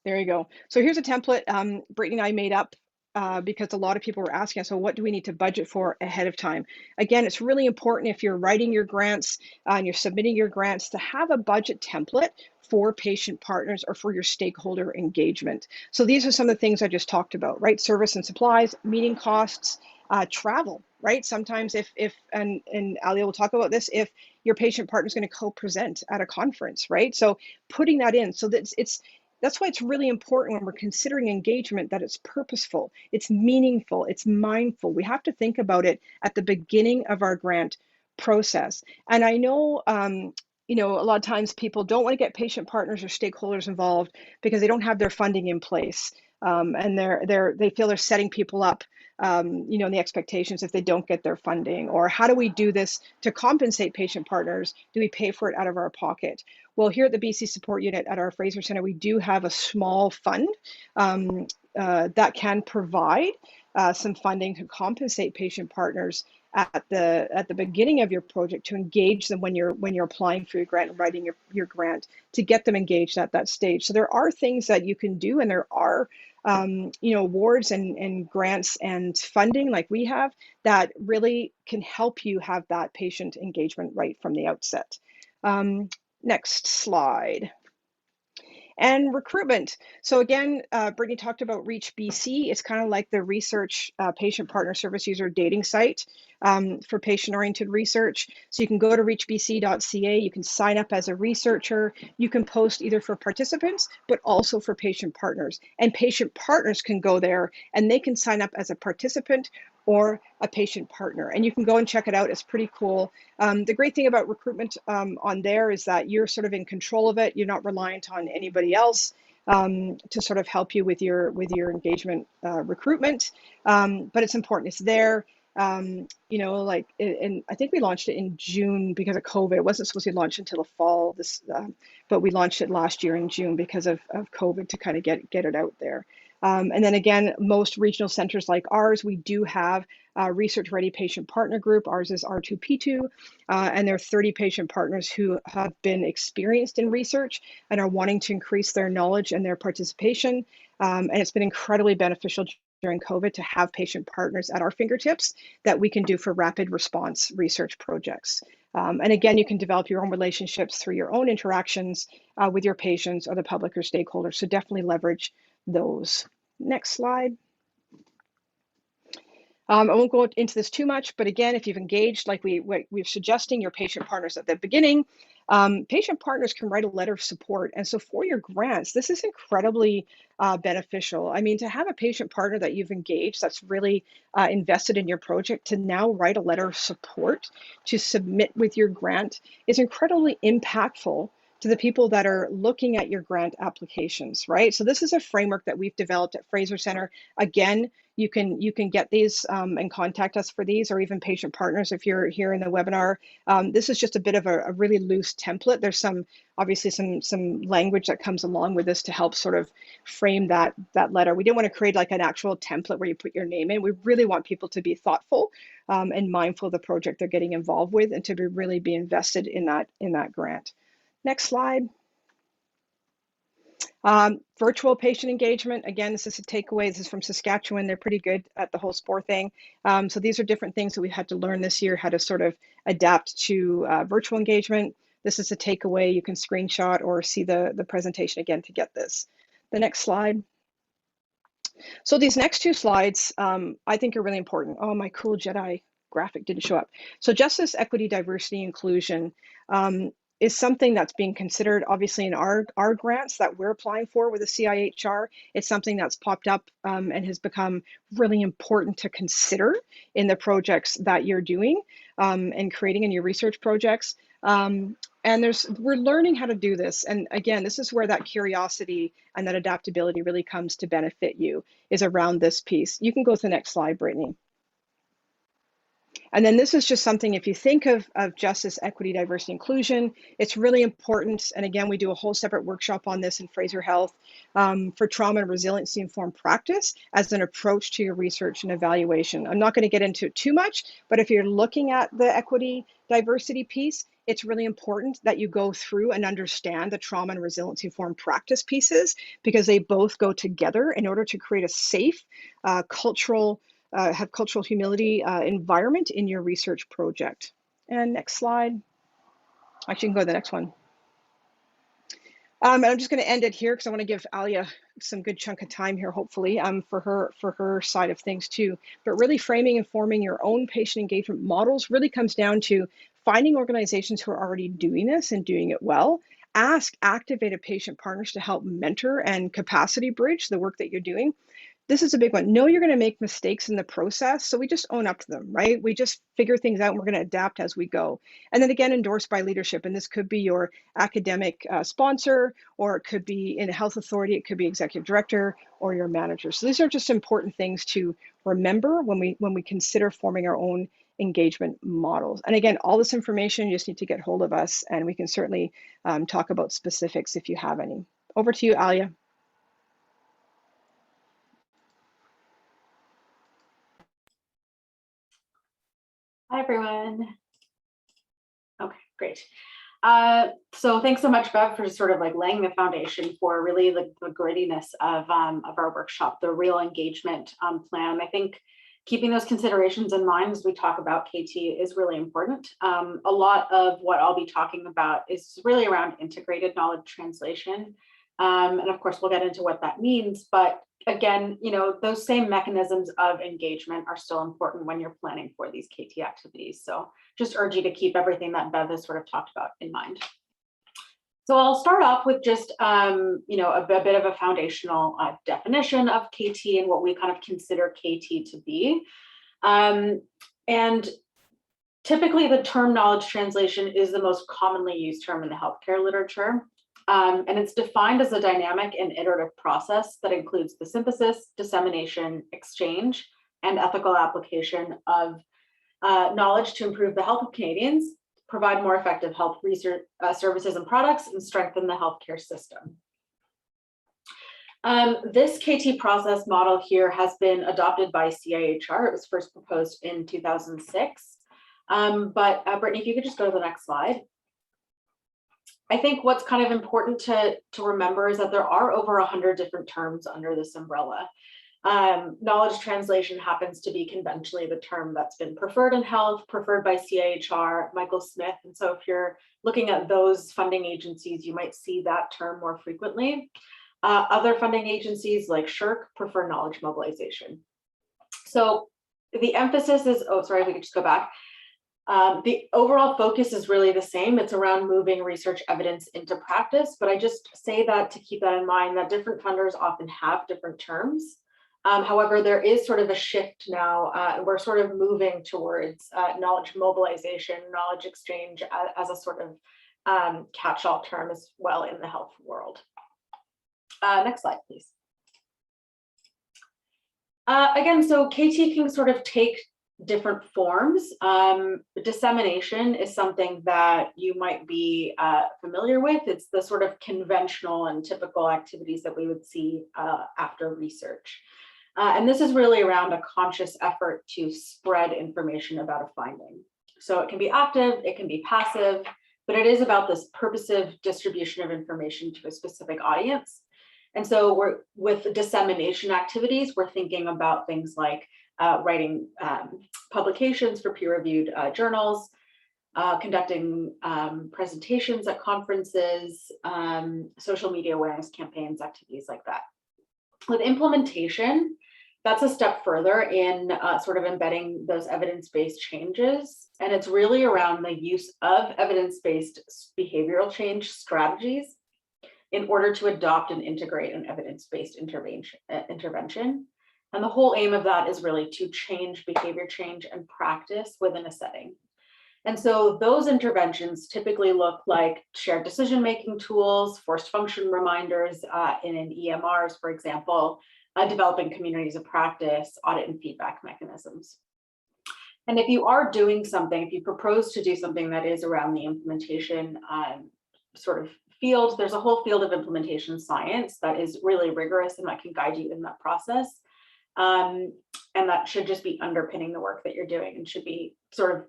Speaker 3: There you go. So here's a template Brittney and I made up because a lot of people were asking us, so what do we need to budget for ahead of time? Again, it's really important if you're writing your grants and you're submitting your grants to have a budget template for patient partners or for your stakeholder engagement. So these are some of the things I just talked about, right? Service and supplies, meeting costs, travel, right? Sometimes and Alia will talk about this, if your patient partner is going to co-present at a conference, right? So putting that in so that that's why it's really important when we're considering engagement that it's purposeful, it's meaningful, it's mindful. We have to think about it at the beginning of our grant process. And I know, a lot of times people don't want to get patient partners or stakeholders involved because they don't have their funding in place. And they feel they're setting people up, in the expectations if they don't get their funding. Or how do we do this to compensate patient partners? Do we pay for it out of our pocket? Well, here at the BC Support Unit at our Fraser Centre, we do have a small fund that can provide some funding to compensate patient partners at the beginning of your project, to engage them when you're applying for your grant and writing your grant, to get them engaged at that stage. So there are things that you can do, and there are awards and grants and funding like we have that really can help you have that patient engagement right from the outset. Next slide. And recruitment. So again, Brittney talked about Reach BC. It's kind of like the research patient partner service user dating site for patient-oriented research. So you can go to reachbc.ca, you can sign up as a researcher, you can post either for participants, but also for patient partners. And patient partners can go there and they can sign up as a participant or a patient partner. And you can go and check it out. It's pretty cool. The great thing about recruitment on there is that you're sort of in control of it. You're not reliant on anybody else to sort of help you with your engagement recruitment. But it's important. It's there. And I think we launched it in June because of COVID. It wasn't supposed to be launched until the fall, but we launched it last year in June because of COVID to kind of get it out there. And then again, most regional centers like ours, we do have a research ready patient partner group. Ours is R2P2, and there are 30 patient partners who have been experienced in research and are wanting to increase their knowledge and their participation. And it's been incredibly beneficial during COVID to have patient partners at our fingertips that we can do for rapid response research projects. And again, you can develop your own relationships through your own interactions with your patients or the public or stakeholders. So definitely leverage those. Next slide. I won't go into this too much, but again, if you've engaged, like we're suggesting your patient partners at the beginning, patient partners can write a letter of support. And so for your grants, this is incredibly beneficial. I mean, to have a patient partner that you've engaged that's really invested in your project to now write a letter of support to submit with your grant is incredibly impactful to the people that are looking at your grant applications, right? So this is a framework that we've developed at Fraser Centre. Again, you can get these and contact us for these, or even patient partners if you're here in the webinar. This is just a bit of a really loose template. There's obviously some language that comes along with this to help sort of frame that letter. We didn't want to create like an actual template where you put your name in. We really want people to be thoughtful and mindful of the project they're getting involved with, and to really be invested in that grant. Next slide. Virtual patient engagement, again, this is a takeaway. This is from Saskatchewan. They're pretty good at the whole SPOR thing. So these are different things that we had to learn this year, how to sort of adapt to virtual engagement. This is a takeaway. You can screenshot or see the presentation again to get this. The next slide. So these next two slides, I think are really important. Oh, my cool Jedi graphic didn't show up. So justice, equity, diversity, inclusion is something that's being considered, obviously, in our grants that we're applying for with the CIHR. It's something that's popped up and has become really important to consider in the projects that you're doing and creating in your research projects. And we're learning how to do this. And again, this is where that curiosity and that adaptability really comes to benefit you, is around this piece. You can go to the next slide, Brittney. And then this is just something, if you think of justice, equity, diversity, inclusion, it's really important. And again, we do a whole separate workshop on this in Fraser Health for trauma and resiliency informed practice as an approach to your research and evaluation. I'm not going to get into it too much, but if you're looking at the equity, diversity piece, it's really important that you go through and understand the trauma and resiliency informed practice pieces, because they both go together in order to create a safe, have cultural humility environment in your research project. And next slide. Actually, you can go to the next one. And I'm just going to end it here because I want to give Alia some good chunk of time here, hopefully, for her side of things too. But really framing and forming your own patient engagement models really comes down to finding organizations who are already doing this and doing it well. Ask activated patient partners to help mentor and capacity bridge the work that you're doing. This is a big one. Know you're going to make mistakes in the process, so we just own up to them, right? We just figure things out and we're going to adapt as we go. And then again, endorsed by leadership. And this could be your academic sponsor, or it could be in a health authority, it could be executive director or your manager. So these are just important things to remember when we consider forming our own engagement models. And again, all this information, you just need to get hold of us, and we can certainly talk about specifics if you have any. Over to you, Alia.
Speaker 4: Hi, everyone. Okay, great. So thanks so much, Bev, for sort of like laying the foundation for really the grittiness of our workshop, the real engagement plan. I think keeping those considerations in mind as we talk about KT is really important. A lot of what I'll be talking about is really around integrated knowledge translation. And of course, we'll get into what that means. But again, you know, those same mechanisms of engagement are still important when you're planning for these KT activities. So just urge you to keep everything that Bev has sort of talked about in mind. So I'll start off with just, you know, a bit of a foundational definition of KT and what we kind of consider KT to be. And typically the term knowledge translation is the most commonly used term in the healthcare literature. And it's defined as a dynamic and iterative process that includes the synthesis, dissemination, exchange, and ethical application of knowledge to improve the health of Canadians, provide more effective health research services and products, and strengthen the healthcare system. This KT process model here has been adopted by CIHR. It was first proposed in 2006. But Brittney, if you could just go to the next slide. I think what's kind of important to remember is that there are over 100 different terms under this umbrella. Knowledge translation happens to be conventionally the term that's been preferred in health, preferred by CIHR, Michael Smith. And so if you're looking at those funding agencies, you might see that term more frequently. Other funding agencies like SHIRC prefer knowledge mobilization. So the emphasis is, oh, sorry, if we could just go back. The overall focus is really the same. It's around moving research evidence into practice, but I just say that to keep that in mind, that different funders often have different terms. However, there is sort of a shift now. We're sort of moving towards knowledge mobilization, knowledge exchange as a sort of catch-all term as well in the health world. Next slide, please. Again, so KT can sort of take different forms. Dissemination is something that you might be familiar with. It's the sort of conventional and typical activities that we would see after research. And this is really around a conscious effort to spread information about a finding. So it can be active, it can be passive, but it is about this purposive distribution of information to a specific audience. And so with dissemination activities, we're thinking about things like writing publications for peer-reviewed journals, conducting presentations at conferences, social media awareness campaigns, activities like that. With implementation, that's a step further in sort of embedding those evidence-based changes. And it's really around the use of evidence-based behavioral change strategies in order to adopt and integrate an evidence-based intervention. And the whole aim of that is really to change behavior change and practice within a setting. And so those interventions typically look like shared decision-making tools, forced function reminders in EMRs, for example, developing communities of practice, audit and feedback mechanisms. And if you are doing something, if you propose to do something that is around the implementation sort of field, there's a whole field of implementation science that is really rigorous and that can guide you in that process. And that should just be underpinning the work that you're doing and should be sort of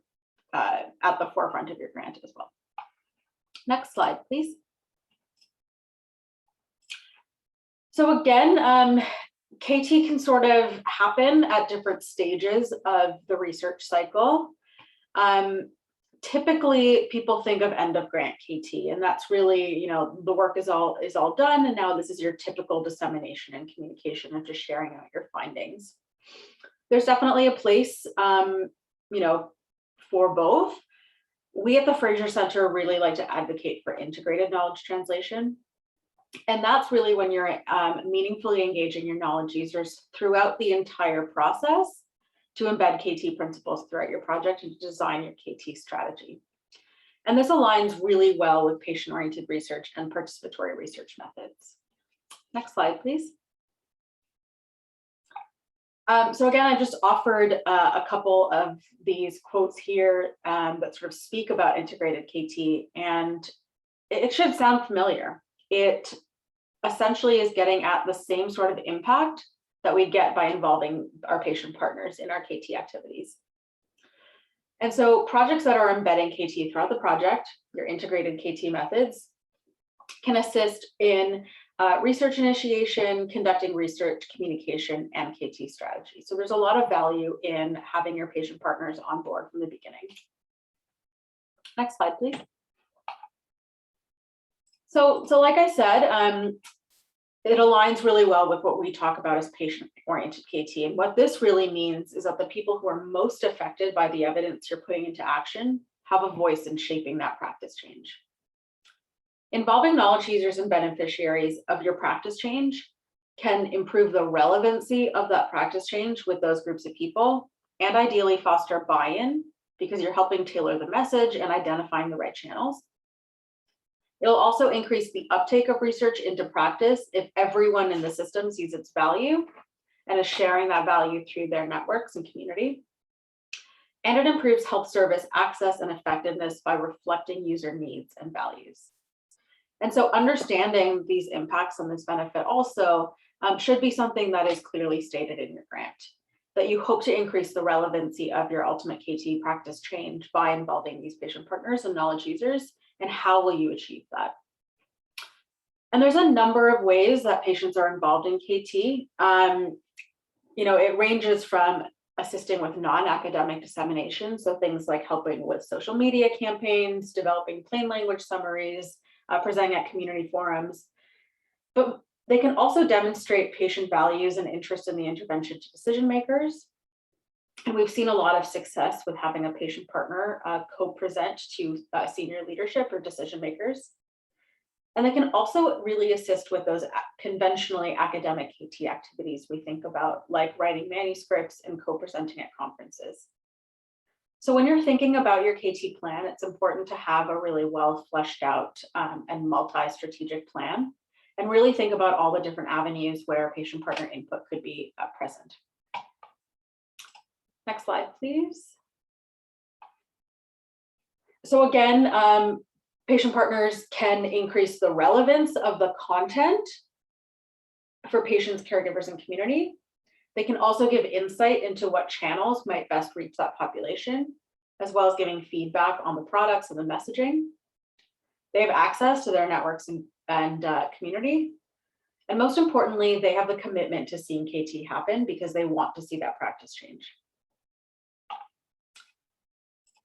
Speaker 4: at the forefront of your grant as well. Next slide, please. So again, KT can sort of happen at different stages of the research cycle. Typically, people think of end of grant KT, and that's really, the work is all done, and now this is your typical dissemination and communication of just sharing out your findings. There's definitely a place, for both. We at the Fraser Center really like to advocate for integrated knowledge translation. And that's really when you're meaningfully engaging your knowledge users throughout the entire process to embed KT principles throughout your project and to design your KT strategy. And this aligns really well with patient-oriented research and participatory research methods. Next slide, please. So again, I just offered a couple of these quotes here that sort of speak about integrated KT, and it should sound familiar. It essentially is getting at the same sort of impact that we get by involving our patient partners in our KT activities. And so projects that are embedding KT throughout the project, your integrated KT methods, can assist in research initiation, conducting research, communication, and KT strategy. So there's a lot of value in having your patient partners on board from the beginning. Next slide, please. So like I said, it aligns really well with what we talk about as patient-oriented KT. And what this really means is that the people who are most affected by the evidence you're putting into action have a voice in shaping that practice change. Involving knowledge users and beneficiaries of your practice change can improve the relevancy of that practice change with those groups of people and ideally foster buy-in because you're helping tailor the message and identifying the right channels. It'll also increase the uptake of research into practice if everyone in the system sees its value and is sharing that value through their networks and community. And it improves health service access and effectiveness by reflecting user needs and values. And so understanding these impacts and this benefit also should be something that is clearly stated in your grant, that you hope to increase the relevancy of your ultimate KT practice change by involving these patient partners and knowledge users, and how will you achieve that? And there's a number of ways that patients are involved in KT. It ranges from assisting with non-academic dissemination, so things like helping with social media campaigns, developing plain language summaries, presenting at community forums, but they can also demonstrate patient values and interest in the intervention to decision makers. And we've seen a lot of success with having a patient partner co-present to senior leadership or decision makers. And they can also really assist with those conventionally academic KT activities we think about, like writing manuscripts and co-presenting at conferences. So when you're thinking about your KT plan, it's important to have a really well fleshed out and multi-strategic plan, and really think about all the different avenues where patient partner input could be present. Next slide, please. So again, patient partners can increase the relevance of the content for patients, caregivers, and community. They can also give insight into what channels might best reach that population, as well as giving feedback on the products and the messaging. They have access to their networks and community. And most importantly, they have the commitment to seeing KT happen because they want to see that practice change.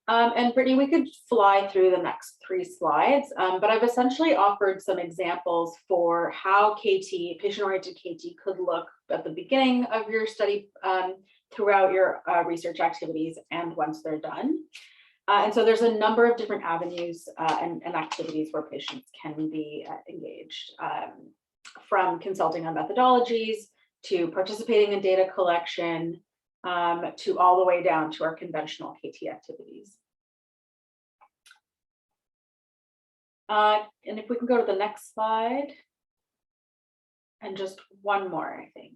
Speaker 4: And Brittney, we could fly through the next 3 slides, but I've essentially offered some examples for how KT, patient-oriented KT, could look at the beginning of your study, throughout your research activities, and once they're done. And so there's a number of different avenues and activities where patients can be engaged, from consulting on methodologies to participating in data collection, to all the way down to our conventional KT activities. And if we can go to the next slide, and just one more, I think.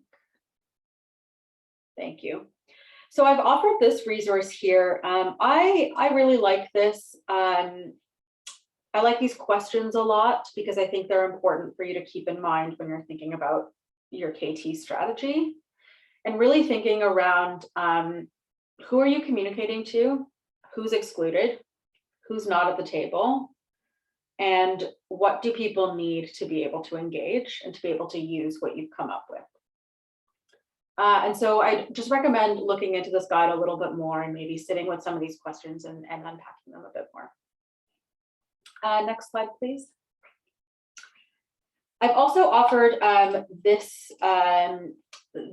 Speaker 4: Thank you. So I've offered this resource here. I really like this. I like these questions a lot because I think they're important for you to keep in mind when you're thinking about your KT strategy. And really thinking around who are you communicating to, who's excluded, who's not at the table, and what do people need to be able to engage and to be able to use what you've come up with. And so I just recommend looking into this guide a little bit more and maybe sitting with some of these questions and unpacking them a bit more. Next slide, please. I've also offered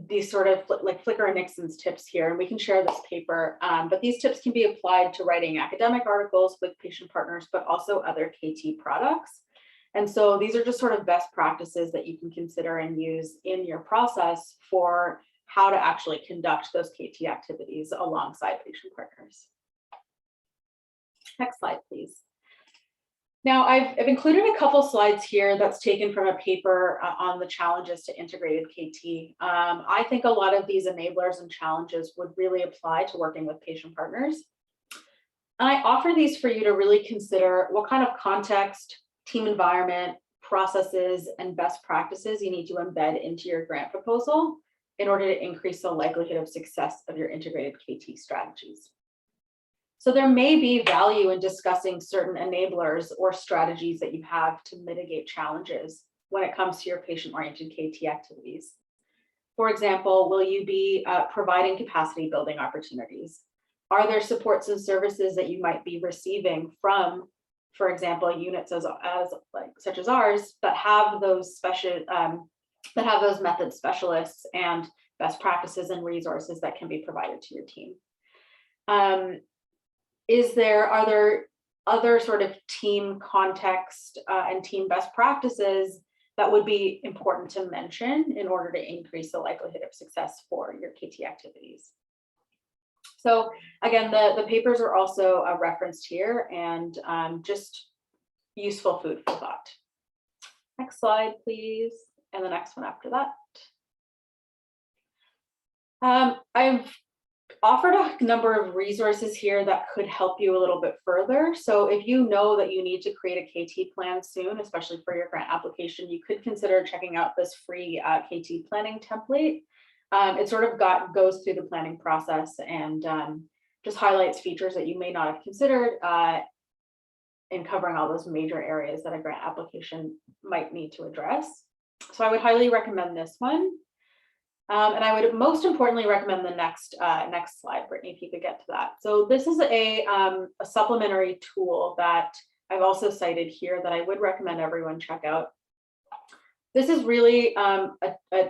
Speaker 4: these sort of like Flickr and Nixons tips here, and we can share this paper, but these tips can be applied to writing academic articles with patient partners, but also other KT products. And so these are just sort of best practices that you can consider and use in your process for how to actually conduct those KT activities alongside patient partners. Next slide, please. Now, I've included a couple slides here that's taken from a paper on the challenges to integrated KT. I think a lot of these enablers and challenges would really apply to working with patient partners. And I offer these for you to really consider what kind of context, team environment, processes, and best practices you need to embed into your grant proposal in order to increase the likelihood of success of your integrated KT strategies. So there may be value in discussing certain enablers or strategies that you have to mitigate challenges when it comes to your patient-oriented KT activities. For example, will you be providing capacity building opportunities? Are there supports and services that you might be receiving from, for example, units such as ours that have those method specialists and best practices and resources that can be provided to your team? Are there other sort of team context and team best practices that would be important to mention in order to increase the likelihood of success for your KT activities? So again, the papers are also referenced here and just useful food for thought. Next slide, please. And the next one after that. I've offered a number of resources here that could help you a little bit further. So if you know that you need to create a KT plan soon, especially for your grant application, you could consider checking out this free KT planning template. It sort of goes through the planning process and just highlights features that you may not have considered in covering all those major areas that a grant application might need to address. So I would highly recommend this one. And I would most importantly recommend the next slide, Brittney, if you could get to that. So this is a supplementary tool that I've also cited here that I would recommend everyone check out. This is really a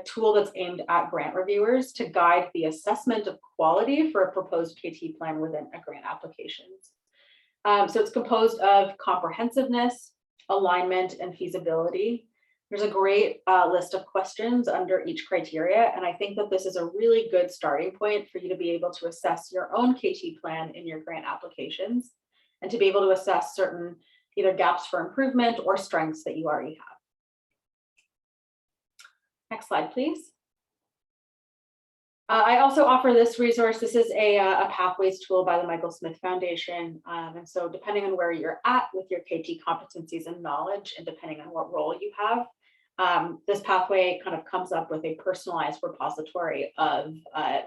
Speaker 4: tool that's aimed at grant reviewers to guide the assessment of quality for a proposed KT plan within a grant application. So it's composed of comprehensiveness, alignment, and feasibility. There's a great list of questions under each criteria, and I think that this is a really good starting point for you to be able to assess your own KT plan in your grant applications and to be able to assess certain either gaps for improvement or strengths that you already have. Next slide, please. I also offer this resource. This is a pathways tool by the Michael Smith Foundation. And so depending on where you're at with your KT competencies and knowledge, and depending on what role you have, this pathway kind of comes up with a personalized repository of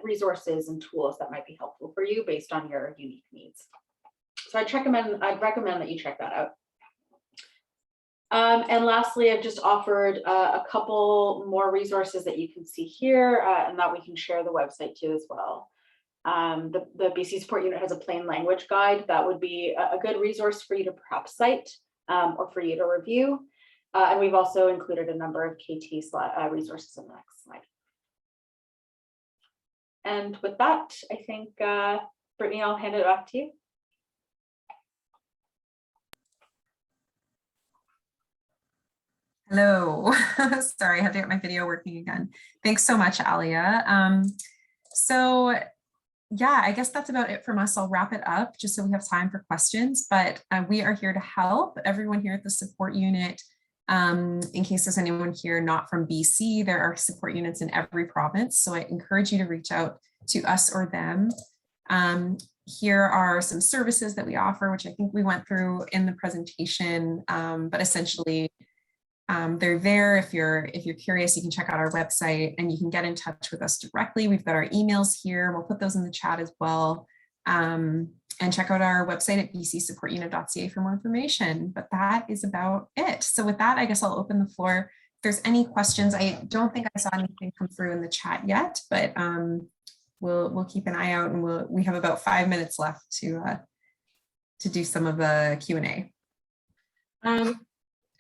Speaker 4: resources and tools that might be helpful for you based on your unique needs. So I'd recommend that you check that out. And lastly, I've just offered a couple more resources that you can see here and that we can share the website to as well. The BC Support Unit has a plain language guide that would be a good resource for you to perhaps cite or for you to review. And we've also included a number of KT resources in the next slide. And with that, I think, Brittney, I'll hand it back to you.
Speaker 2: Hello, sorry, I have to get my video working again. Thanks so much, Alia. So yeah, I guess that's about it from us. I'll wrap it up just so we have time for questions, but we are here to help everyone here at the support unit. In case there's anyone here not from BC, there are support units in every province. So I encourage you to reach out to us or them. Here are some services that we offer, which I think we went through in the presentation, but essentially they're there. If you're curious, you can check out our website and you can get in touch with us directly. We've got our emails here. We'll put those in the chat as well. And check out our website at bcsupportunit.ca for more information. But that is about it. So with that, I guess I'll open the floor. If there's any questions, I don't think I saw anything come through in the chat yet, but we'll keep an eye out, and we have about 5 minutes left to do some of the Q&A.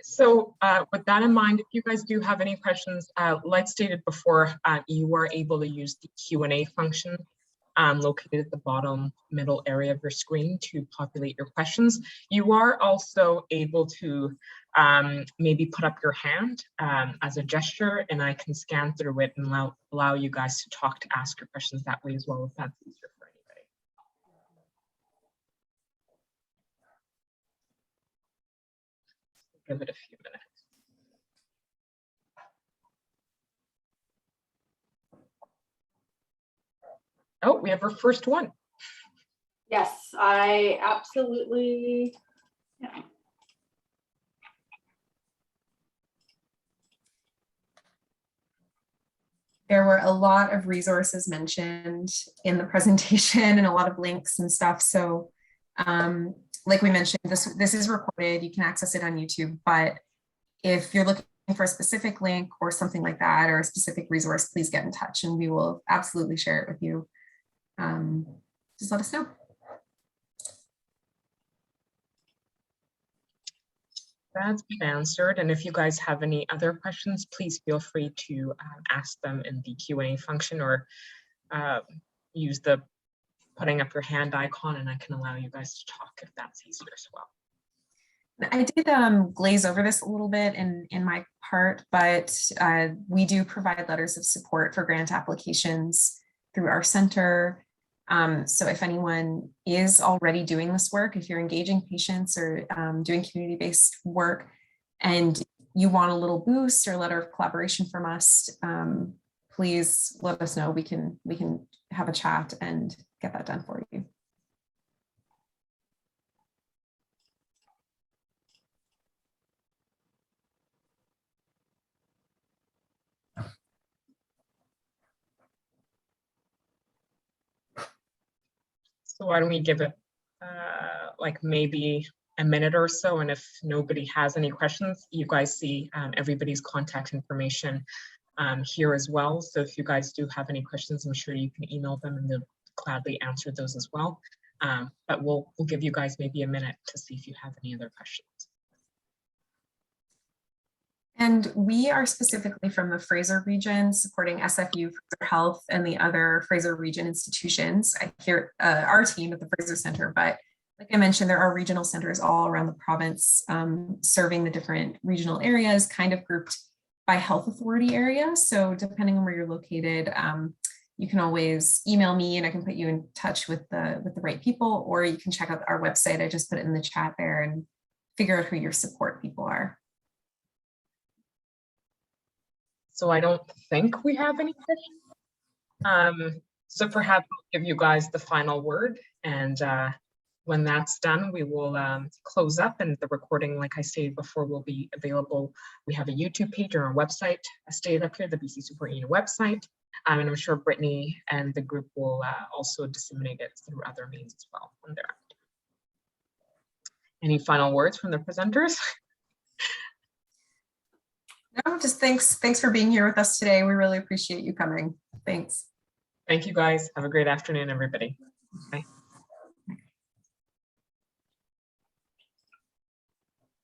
Speaker 1: So with that in mind, if you guys do have any questions, like stated before, you are able to use the Q&A function located at the bottom middle area of your screen to populate your questions. You are also able to maybe put up your hand as a gesture, and I can scan through it and allow you guys to talk to ask your questions that way as well, if that's easier for anybody. Give it a few minutes. Oh, we have our first one.
Speaker 4: Yes, I absolutely. Yeah.
Speaker 2: There were a lot of resources mentioned in the presentation and a lot of links and stuff. So like we mentioned, this is recorded. You can access it on YouTube, but if you're looking for a specific link or something like that, or a specific resource, please get in touch and we will absolutely share it with you. Just let us know.
Speaker 1: That's been answered. And if you guys have any other questions, please feel free to ask them in the Q&A function, or use the putting up your hand icon, and I can allow you guys to talk if that's easier as well.
Speaker 2: I did glaze over this a little bit in my part, but we do provide letters of support for grant applications through our center. So if anyone is already doing this work, if you're engaging patients or doing community-based work and you want a little boost or letter of collaboration from us, please let us know. We can have a chat and get that done for you.
Speaker 1: So why don't we give it like maybe a minute or so, and if nobody has any questions, you guys see everybody's contact information here as well. So if you guys do have any questions, I'm sure you can email them and they'll gladly answer those as well. But we'll give you guys maybe a minute to see if you have any other questions.
Speaker 2: And we are specifically from the Fraser region, supporting SFU, Fraser Health, and the other Fraser region institutions. I hear our team at the Fraser Center, but like I mentioned, there are regional centers all around the province serving the different regional areas, kind of grouped by health authority area. So depending on where you're located, you can always email me and I can put you in touch with the right people, or you can check out our website. I just put it in the chat there and figure out who your support people are.
Speaker 1: So I don't think we have any questions. So perhaps I'll give you guys the final word, and when that's done, we will close up, and the recording, like I stated before, will be available. We have a YouTube page on our website, stated up here, the BC Support Unit website, and I'm sure Brittney and the group will also disseminate it through other means as well on their end. Any final words from the presenters?
Speaker 2: No, just thanks for being here with us today. We really appreciate you coming. Thanks.
Speaker 1: Thank you, guys. Have a great afternoon, everybody. Bye.